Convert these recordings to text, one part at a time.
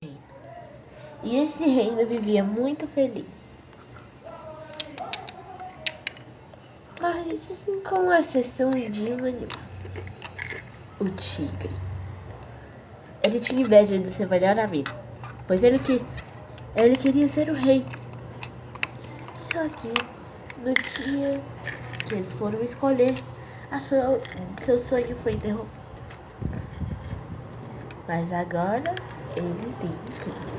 E esse reino vivia muito feliz. Mas com exceção de um animal, o tigre. Ele tinha inveja do seu melhor amigo, pois ele queria ser o rei. Só que no dia que eles foram escolher, seu sonho foi interrompido. Mas agora ele tem um plano.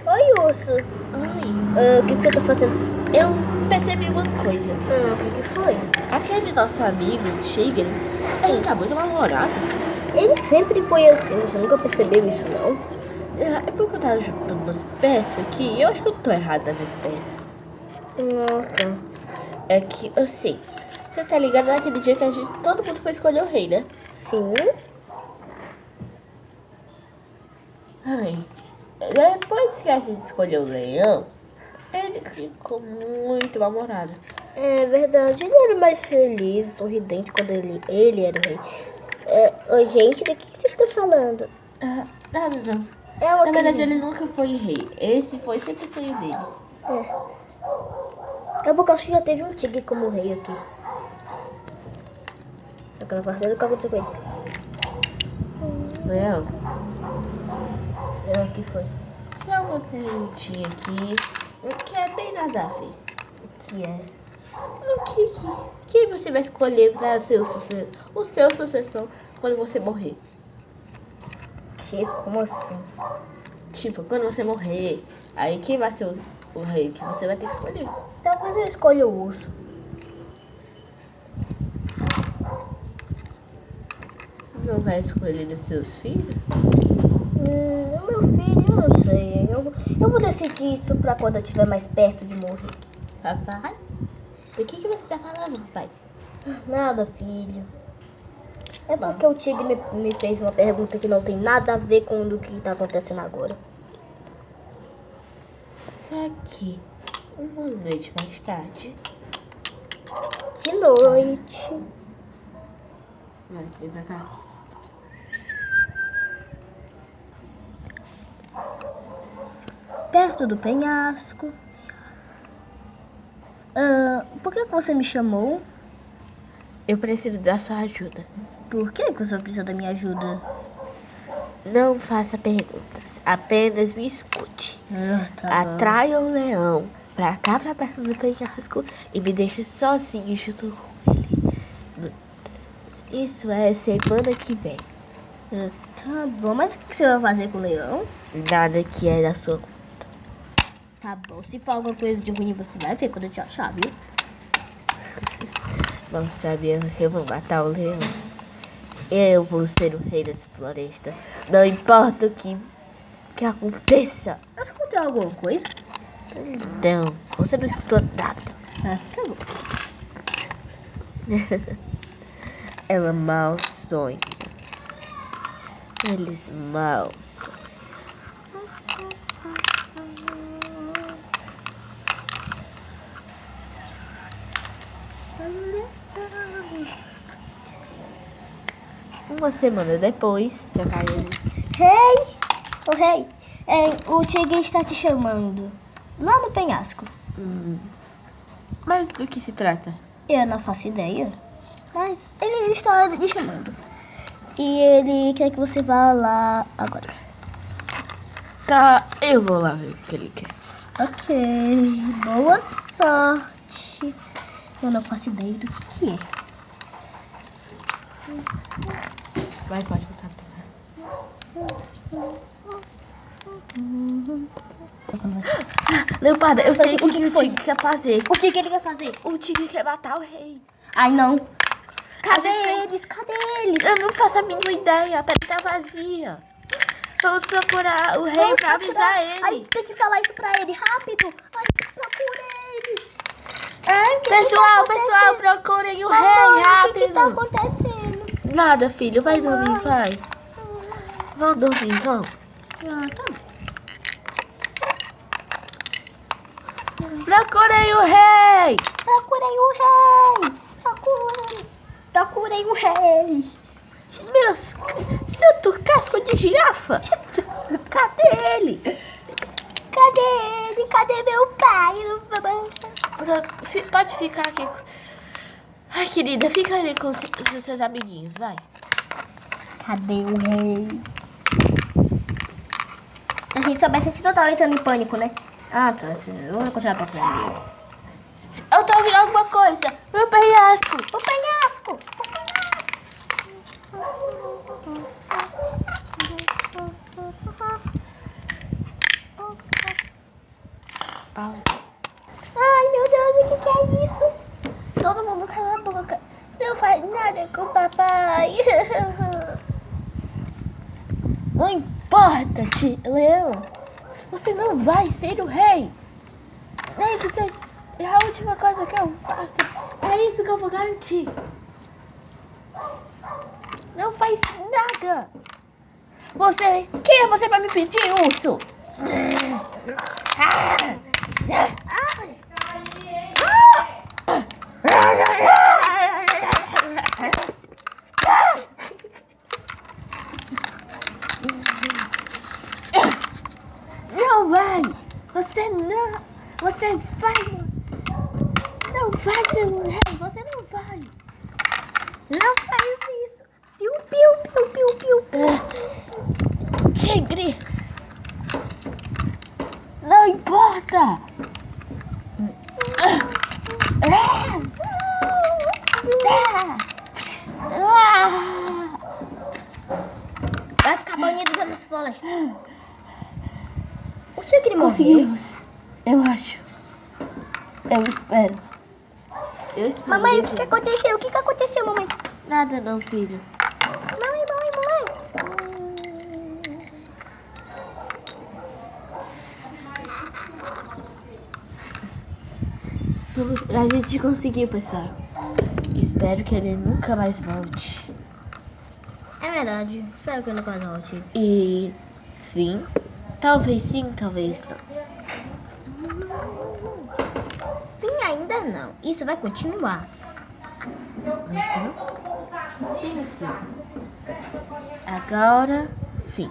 Oi, urso. Oi, O que você tá fazendo? eu percebi uma coisa. O que foi? Aquele nosso amigo, o tigre, ele tá muito mal-humorado. Ele sempre foi assim, você nunca percebeu isso, não? É porque eu tava juntando umas peças aqui e eu acho que eu tô errado nas minhas peças. Tá. É que, assim, você tá ligado naquele dia que todo mundo foi escolher o rei, né? Sim. Ai, depois que a gente escolheu o leão, ele ficou muito mal-humorado. É verdade, ele era mais feliz, sorridente quando ele era o rei. Oi, gente, do que vocês estão falando? Nada, não. É uma Na verdade, ele nunca foi rei. Esse foi sempre o sonho dele. É porque eu acho que já teve um tigre como rei aqui. Só que eu não faço ideia do que aconteceu com ele. Leão, O que foi? só uma perguntinha aqui, que é bem nada a ver. O que é? Quem você vai escolher para ser o seu sucessor quando você morrer? Que? Como assim? Tipo, quando você morrer, aí quem vai ser o rei que você vai ter que escolher? Talvez eu escolha o urso. Não vai escolher o seu filho? O meu filho, eu não sei. Eu vou decidir isso pra quando eu estiver mais perto de morrer. Papai? Do que você tá falando, pai? Nada, filho. É porque o tigre me fez uma pergunta que não tem nada a ver com o que tá acontecendo agora. Só que uma noite mais tarde. De noite. Mas vem pra cá. Perto do penhasco. Por que você me chamou? Eu preciso da sua ajuda. Por que você precisa da minha ajuda? Não faça perguntas, apenas me escute. Tá bom. Atraia o leão pra cá, pra perto do penhasco e me deixe sozinho junto com ele. Isso é semana que vem. Tá bom, mas o que você vai fazer com o leão? Nada que é da sua conta. Tá bom, se for alguma coisa de ruim você vai ver quando eu te achar, viu? Não sabia que eu vou matar o leão. Eu vou ser o rei dessa floresta. Não importa o que aconteça. Eu escutei alguma coisa? Não, você não escutou nada. Tá bom. Ela mal sonha. Eles mal sonham. Uma semana depois, já caiu. Rei! Ô rei, o tigre está te chamando. Lá no penhasco. Mas do que se trata? Eu não faço ideia. Mas ele está lhe chamando. E ele quer que você vá lá agora. Tá, eu vou lá ver o que ele quer. Ok, boa sorte. Eu não faço ideia do que é. Vai, pode botar. Leopardo, eu sei o que o tigre quer fazer. O que ele quer fazer? O tigre quer matar o rei. Ai, não. Cadê A gente eles? Cadê eles? Eu não faço a mínima ideia, a pedra tá vazia. Vamos procurar o rei pra avisar ele. A gente tem que falar isso pra ele, rápido. Ai, procura ele. Pessoal, procurem o rei, Mamãe, o que rápido. tá acontecendo? Nada, filho, vai dormir, vai. Vamos dormir, vamos. Tá. Procurem o rei. Procurem o rei. Procurem o rei. Meus... santo casco de girafa. Cadê ele? Cadê ele? Cadê meu pai? Pronto, pode ficar aqui. Ai, querida, fica ali com os seus amiguinhos, vai. Cadê o rei? Se a gente soubesse, a gente não tava entrando em pânico, né? Ah, tá. Vamos continuar pra aprender. Eu tô ouvindo alguma coisa. Meu penhasco. O penhasco! Pausa. Ai, meu Deus, o que é isso? Todo mundo cala a boca. Não faz nada com o papai. Não importa, Leão. Você não vai ser o rei. Nem que seja a última coisa que eu faço. É isso que eu vou garantir. Não faz nada. Você... Quem é você pra me pedir, urso? Não vai! Você não! Você vai! Não vai ser um rei! Você não vai! Não faz isso! Piu, piu, piu, piu, piu. Tigre! Não importa! Vai ficar banido das florestas. O tigre morreu. Conseguimos! Eu acho. Eu espero. Eu espero. Mamãe, o que aconteceu? O que aconteceu, mamãe? Nada não, filho. Mamãe. A gente conseguiu, pessoal. Espero que ele nunca mais volte. É verdade. Espero que eu não volte. E fim. Talvez sim, talvez não. Sim, ainda não. Isso vai continuar. Sim, sim. Agora, fim.